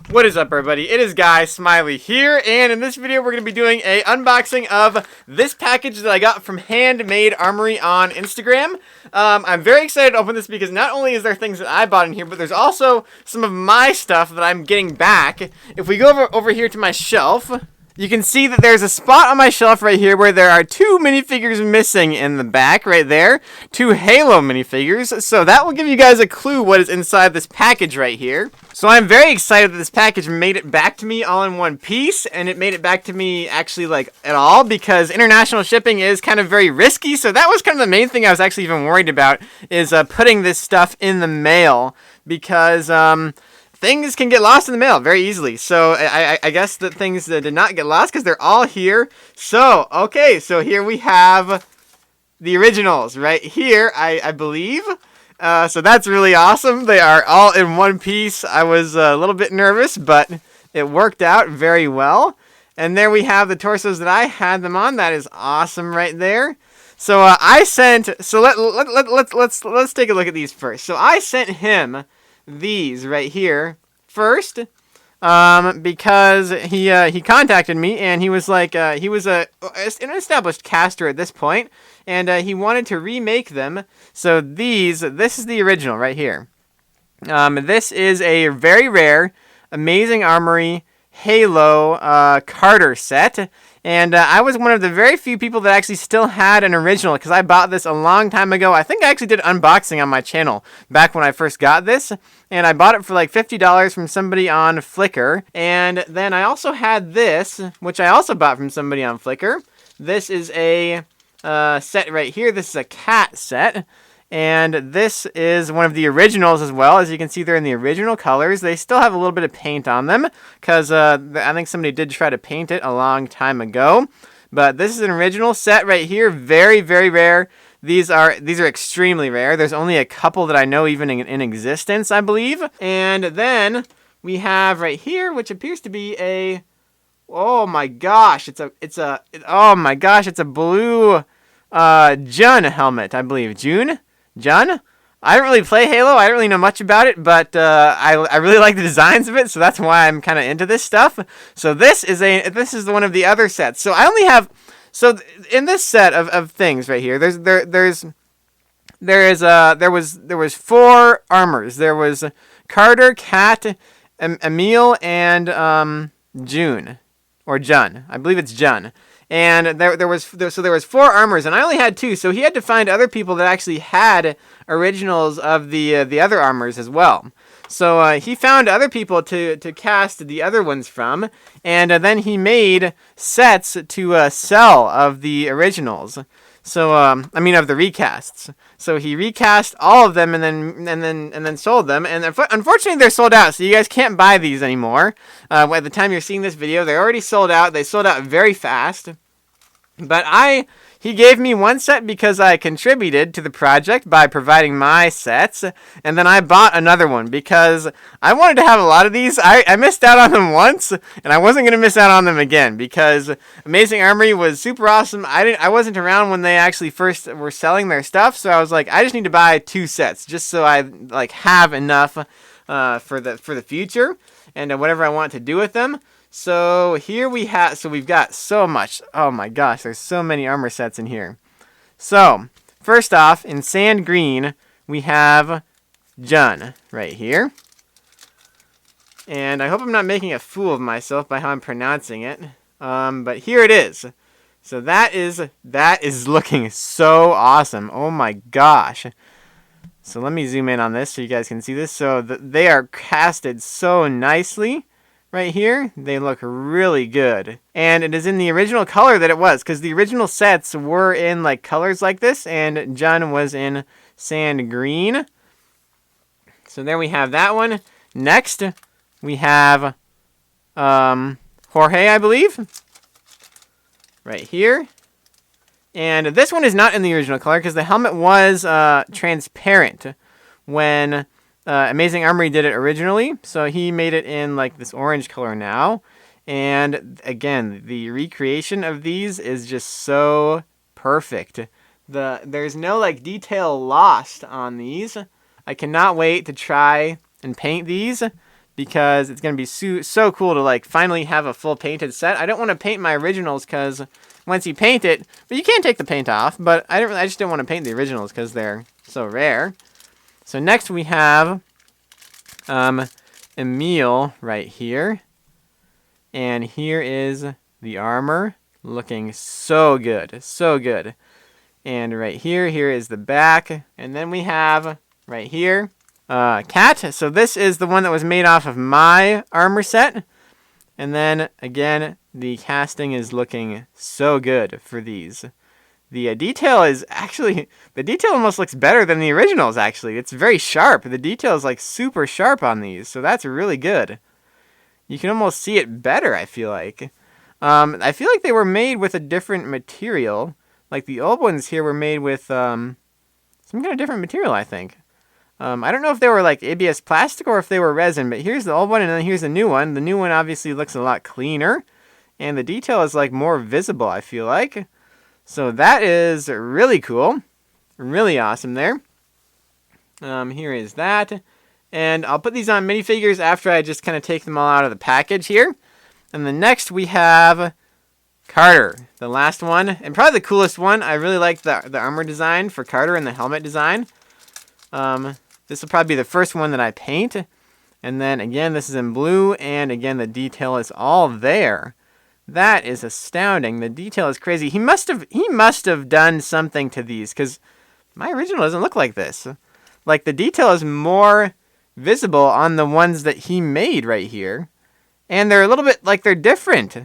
What is up, everybody? It is Guy Smiley here, and in this video we're going to be doing a unboxing of this package that I got from Handmade Armory on Instagram. I'm very excited to open this because not only is there things that I bought in here, but there's also some of my stuff that I'm getting back. If we go over here to my shelf, you can see that there's a spot on my shelf right here where there are two minifigures missing in the back right there. Two Halo minifigures. So that will give you guys a clue what is inside this package right here. So I'm very excited that this package made it back to me all in one piece. And it made it back to me actually like at all, because international shipping is kind of very risky. So that was kind of the main thing I was actually even worried about, is putting this stuff in the mail, because things can get lost in the mail very easily. So I guess that things did not get lost because they're all here. So, okay, so here we have the originals right here, I believe. So that's really awesome. They are all in one piece. I was a little bit nervous, but it worked out very well. And there we have the torsos that I had them on. That is awesome right there. So let's take a look at these first. So I sent him these right here first, because he contacted me, and he was like, he was an established caster at this point, and he wanted to remake them. So this is the original right here. This is a very rare Amazing Armory Halo Carter set. And I was one of the very few people that actually still had an original, because I bought this a long time ago. I think I actually did unboxing on my channel back when I first got this. And I bought it for like $50 from somebody on Flickr. And then I also had this, which I also bought from somebody on Flickr. This is a set right here. This is a cat set. And this is one of the originals as well. As you can see, they're in the original colors. They still have a little bit of paint on them, because I think somebody did try to paint it a long time ago. But this is an original set right here. Very, very rare. These are extremely rare. There's only a couple that I know even in existence, I believe. And then we have right here, which appears to be a, oh my gosh, it's a blue Jun helmet, I believe. Jun? I don't really play Halo. I don't really know much about it, but I really like the designs of it, so that's why I'm kind of into this stuff. So this is one of the other sets. So I only have, so in this set of things right here, there was 4 armors. There was Carter, Kat, Emil, and Jun. I believe it's Jun. And there was 4 armors, and I only had 2, so he had to find other people that actually had originals of the other armors as well. So he found other people to cast the other ones from, and then he made sets to sell of the originals. So of the recasts. So he recast all of them and then sold them. And unfortunately, they're sold out, so you guys can't buy these anymore. At the time you're seeing this video, they're already sold out. They sold out very fast. But he gave me one set because I contributed to the project by providing my sets, and then I bought another one because I wanted to have a lot of these. I missed out on them once, and I wasn't going to miss out on them again, because Amazing Armory was super awesome. I wasn't around when they actually first were selling their stuff, so I was like, I just need to buy 2 sets just so I like have enough for the future and whatever I want to do with them. So here we've got so much. Oh my gosh, there's so many armor sets in here. So, first off, in sand green, we have Jun right here. And I hope I'm not making a fool of myself by how I'm pronouncing it. But here it is. So that is looking so awesome. Oh my gosh. So let me zoom in on this so you guys can see this. So they are casted so nicely. Right here, they look really good. And it is in the original color that it was, because the original sets were in like colors like this, and Jun was in sand green. So there we have that one. Next, we have Jorge, I believe. Right here. And this one is not in the original color, because the helmet was transparent when Amazing Armory did it originally, so he made it in like this orange color now. And again, the recreation of these is just so perfect. There's no like detail lost on these. I cannot wait to try and paint these, because it's going to be so cool to like finally have a full painted set. I don't want to paint my originals because once you paint it, but you can take the paint off, but I just don't want to paint the originals because they're so rare. So next we have Emil right here. And here is the armor, looking so good, so good. And right here is the back. And then we have right here, Cat. So this is the one that was made off of my armor set. And then again, the casting is looking so good for these. The detail is actually, the detail almost looks better than the originals actually. It's very sharp. The detail is like super sharp on these. So that's really good. You can almost see it better, I feel like. I feel like they were made with a different material. Like the old ones here were made with some kind of different material, I think. I don't know if they were like ABS plastic or if they were resin, but here's the old one and then here's the new one. The new one obviously looks a lot cleaner, and the detail is like more visible, I feel like. So that is really cool. Really awesome there. Here is that. And I'll put these on minifigures after I just kind of take them all out of the package here. And then next we have Carter, the last one, and probably the coolest one. I really like the armor design for Carter and the helmet design. This will probably be the first one that I paint. And then again, this is in blue, and again, the detail is all there. That is astounding. The detail is crazy. He must have done something to these, because my original doesn't look like this. Like, the detail is more visible on the ones that he made right here. And they're a little bit, like, they're different.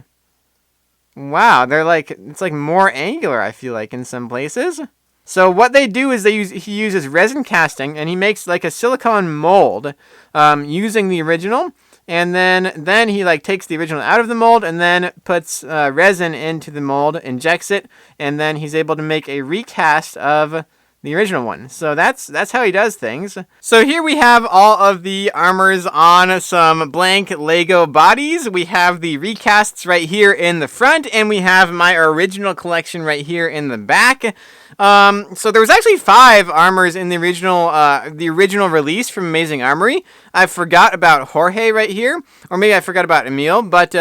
Wow, they're like, it's like more angular, I feel like, in some places. So what they do is he uses resin casting, and he makes like a silicone mold using the original. And then he like takes the original out of the mold and then puts resin into the mold, injects it, and then he's able to make a recast of the original one. So that's how he does things. So here we have all of the armors on some blank Lego bodies. We have the recasts right here in the front, and we have my original collection right here in the back. So there was actually 5 armors in the original release from Amazing Armory. I forgot about Jorge right here, or maybe I forgot about Emil, but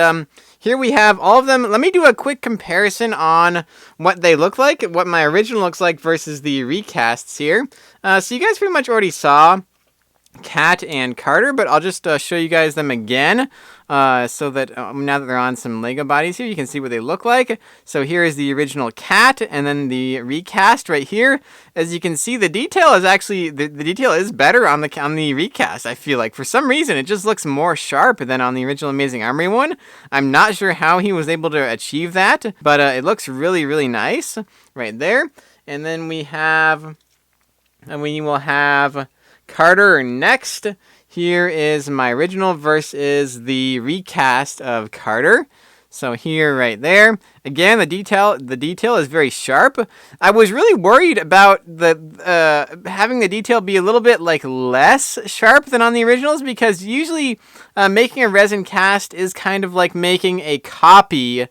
here we have all of them. Let me do a quick comparison on what they look like, what my original looks like versus the recasts here. So you guys pretty much already saw Cat and Carter, but I'll just show you guys them again so that now that they're on some Lego bodies here, you can see what they look like. So here is the original Cat, and then the recast right here. As you can see, the detail is actually the detail is better on the recast. I feel like for some reason it just looks more sharp than on the original Amazing Armory one. I'm not sure how he was able to achieve that, but it looks really, really nice right there. And then we will have Carter next. Here is my original versus the recast of Carter. So here, right there. Again, the detail is very sharp. I was really worried about the having the detail be a little bit like less sharp than on the originals, because usually making a resin cast is kind of like making a copy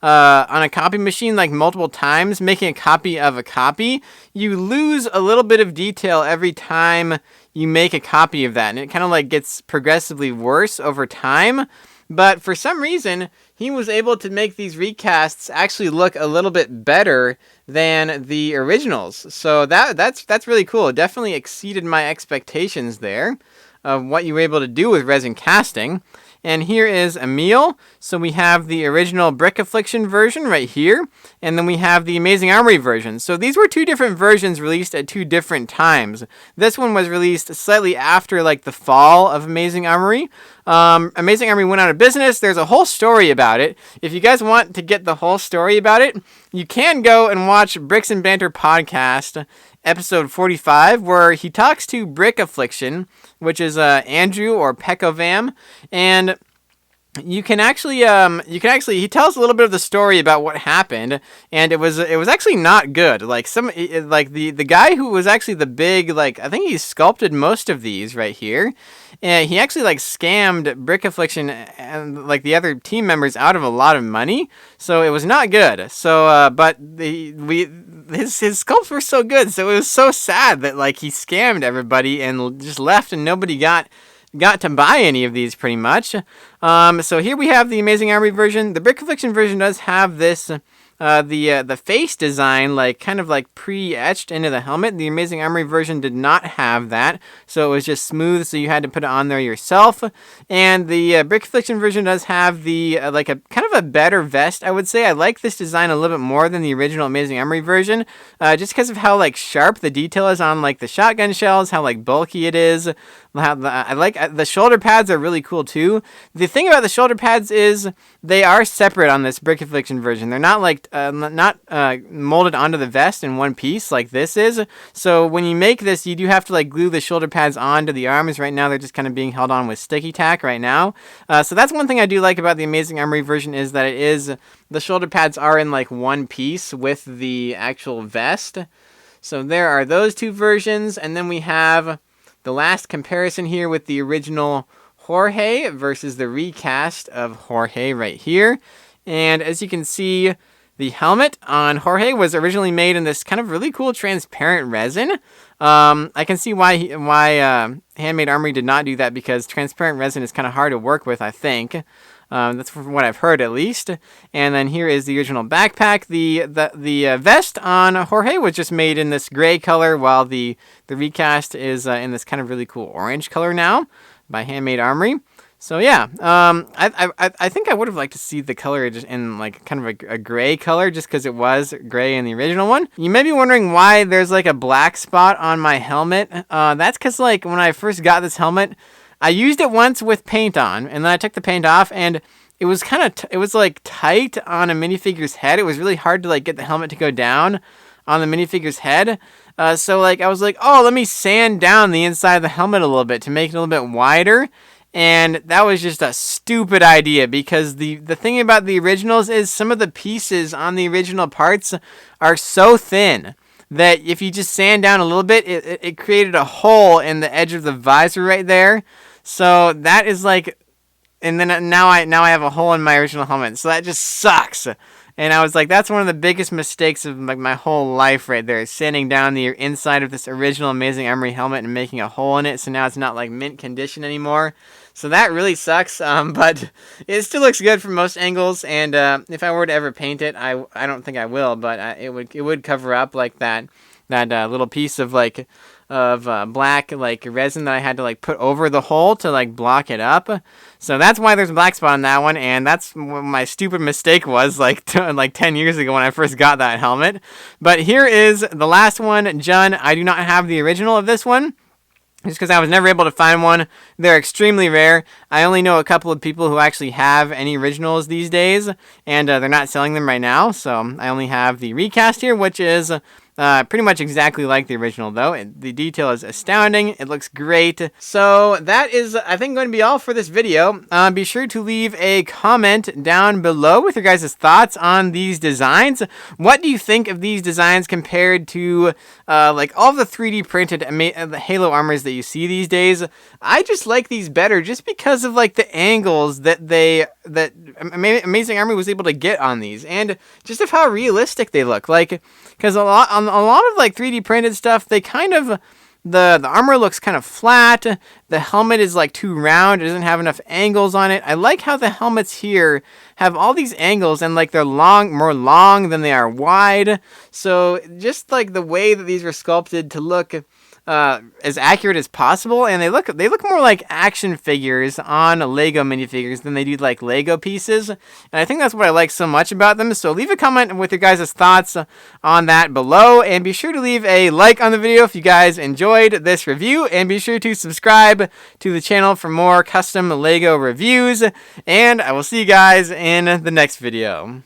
on a copy machine like multiple times, making a copy of a copy. You lose a little bit of detail every time you make a copy of that, and it kind of like gets progressively worse over time. But for some reason, he was able to make these recasts actually look a little bit better than the originals. So that's really cool. It definitely exceeded my expectations there of what you were able to do with resin casting. And here is Emil. So we have the original Brick Affliction version right here, and then we have the Amazing Armory version. So these were 2 different versions released at 2 different times. This one was released slightly after like the fall of Amazing Armory. Amazing Armory went out of business. There's a whole story about it. If you guys want to get the whole story about it, you can go and watch Bricks and Banter podcast, episode 45, where he talks to Brick Affliction, which is Andrew or Pekovam, and you can actually he tells a little bit of the story about what happened, and it was actually not good. Like the guy who was actually the big, like, I think he sculpted most of these right here, and he actually like scammed Brick Affliction and like the other team members out of a lot of money. So it was not good. So but his sculpts were so good, so it was so sad that like he scammed everybody and just left, and nobody got got to buy any of these pretty much. So here we have the Amazing Armory version. The Brick Affliction version does have this the face design like kind of like pre-etched into the helmet. The Amazing Armory version did not have that, so it was just smooth, so you had to put it on there yourself. And the Brick Affliction version does have the like a kind of a better vest, I would say. I like this design a little bit more than the original Amazing Armory version, just because of how like sharp the detail is on like the shotgun shells, how like bulky it is. I like the shoulder pads are really cool too. The thing about the shoulder pads is they are separate on this Brick Affliction version. They're not like molded onto the vest in one piece like this is. So when you make this, you do have to like glue the shoulder pads onto the arms. Right now, they're just kind of being held on with sticky tack right now. So that's one thing I do like about the Amazing Armory version is that the shoulder pads are in like one piece with the actual vest. So there are those two versions, and then we have the last comparison here with the original Jorge versus the recast of Jorge right here. And as you can see, the helmet on Jorge was originally made in this kind of really cool transparent resin. I can see why Handmade Armory did not do that, because transparent resin is kind of hard to work with, I think. That's from what I've heard, at least. And then here is the original backpack. The vest on Jorge was just made in this gray color, while the recast is in this kind of really cool orange color now by Handmade Armory. So yeah, I think I would have liked to see the color just in like kind of a gray color, just because it was gray in the original one. You may be wondering why there's like a black spot on my helmet. That's because like when I first got this helmet, I used it once with paint on, and then I took the paint off, and it was kind of it was like tight on a minifigure's head. It was really hard to like get the helmet to go down on the minifigure's head. So like I was like, oh, let me sand down the inside of the helmet a little bit to make it a little bit wider. And that was just a stupid idea, because the thing about the originals is some of the pieces on the original parts are so thin that if you just sand down a little bit, it created a hole in the edge of the visor right there. So that is like, and then now I have a hole in my original helmet. So that just sucks. And I was like, that's one of the biggest mistakes of like my whole life right there, is sanding down the inside of this original Amazing Armory helmet and making a hole in it. So now it's not like mint condition anymore. So that really sucks, but it still looks good from most angles. And if I were to ever paint it, I don't think I will, but it would cover up like that little piece of like black like resin that I had to like put over the hole to like block it up. So that's why there's a black spot on that one, and that's what my stupid mistake was like 10 years ago when I first got that helmet. But here is the last one, Jun. I do not have the original of this one, just because I was never able to find one. They're extremely rare. I only know a couple of people who actually have any originals these days, and they're not selling them right now. So I only have the recast here, which is pretty much exactly like the original, though. The detail is astounding. It looks great. So that is, I think, going to be all for this video. Be sure to leave a comment down below with your guys' thoughts on these designs. What do you think of these designs compared to like all the 3D printed Halo armors that you see these days? I just like these better, just because of like the angles that Amazing Armory was able to get on these, and just of how realistic they look. Like, because a lot of like 3D printed stuff, they kind of the armor looks kind of flat. The helmet is like too round. It doesn't have enough angles on it. I like how the helmets here have all these angles, and like they're more long than they are wide. So just like the way that these were sculpted to look as accurate as possible, and they look more like action figures on Lego minifigures than they do like Lego pieces, and I think that's what I like so much about them. So leave a comment with your guys' thoughts on that below, and be sure to leave a like on the video if you guys enjoyed this review, and be sure to subscribe to the channel for more custom Lego reviews, and I will see you guys in the next video.